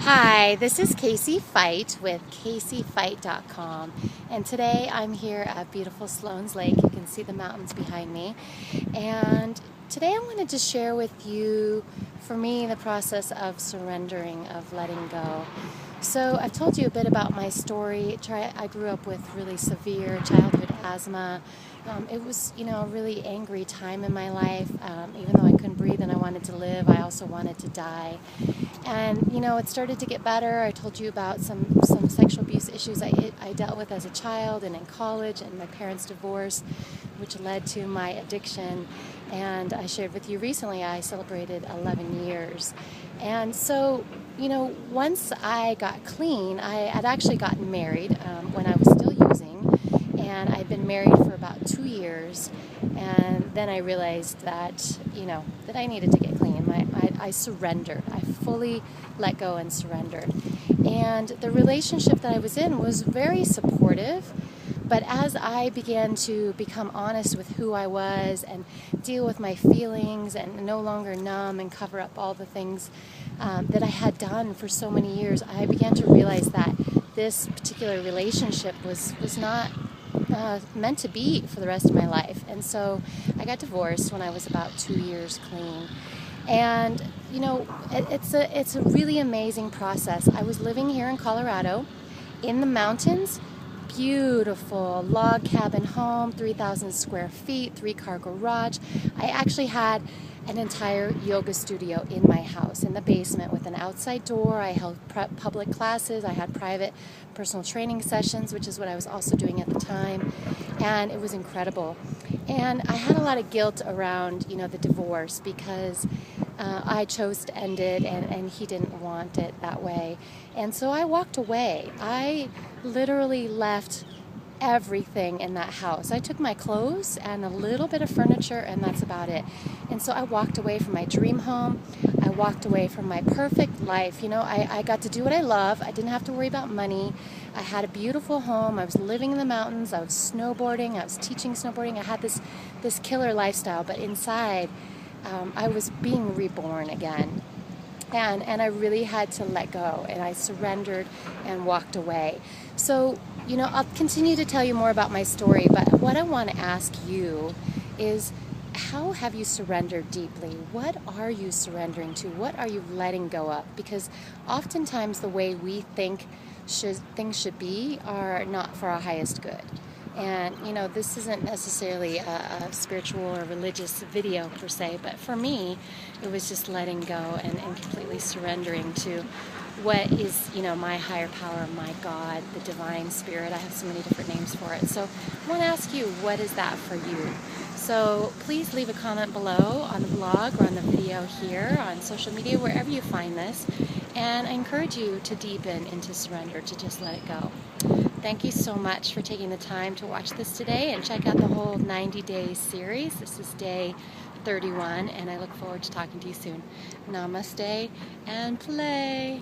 Hi, this is Casey Feicht with CaseyFeicht.com, and today I'm here at beautiful Sloan's Lake. You can see the mountains behind me, and today I wanted to share with you, for me, the process of surrendering, of letting go. So I've told you a bit about my story. I grew up with really severe childhood asthma. It was, a really angry time in my life. Even though I couldn't breathe and I wanted to live, I also wanted to die. And, it started to get better. I told you about some sexual abuse issues I dealt with as a child and in college, and my parents' divorce, which led to my addiction. And I shared with you recently, I celebrated 11 years. And so, once I got clean, I had actually gotten married when I was still using, and I'd been married for about 2 years, and then I realized that, that I needed to get clean. I surrendered. I fully let go and surrendered. And the relationship that I was in was very supportive, but as I began to become honest with who I was and deal with my feelings and no longer numb and cover up all the things that I had done for so many years, I began to realize that this particular relationship was not meant to be for the rest of my life. And so I got divorced when I was about 2 years clean. And it's a really amazing process. I was living here in Colorado in the mountains, beautiful log cabin home, 3,000 square feet, 3-car garage. I actually had an entire yoga studio in my house in the basement with an outside door. I held public classes. I had private personal training sessions, which is what I was also doing at the time, and it was incredible. And I had a lot of guilt around, the divorce, because I chose to end it, and he didn't want it that way. And so I walked away. I literally left everything in that house. I took my clothes and a little bit of furniture, and that's about it. And so I walked away from my dream home. I walked away from my perfect life. I got to do what I love. I didn't have to worry about money. I had a beautiful home. I was living in the mountains. I was snowboarding. I was teaching snowboarding. I had this killer lifestyle, but inside I was being reborn again. And I really had to let go, and I surrendered and walked away. So, I'll continue to tell you more about my story, but what I want to ask you is, how have you surrendered deeply? What are you surrendering to? What are you letting go of? Because oftentimes the way we think things should be are not for our highest good. And, this isn't necessarily a spiritual or religious video per se, but for me, it was just letting go and completely surrendering to what is, my higher power, my God, the divine spirit. I have so many different names for it. So I want to ask you, what is that for you? So please leave a comment below on the blog or on the video here, on social media, wherever you find this. And I encourage you to deepen into surrender, to just let it go. Thank you so much for taking the time to watch this today, and check out the whole 90-day series. This is day 31, and I look forward to talking to you soon. Namaste and play.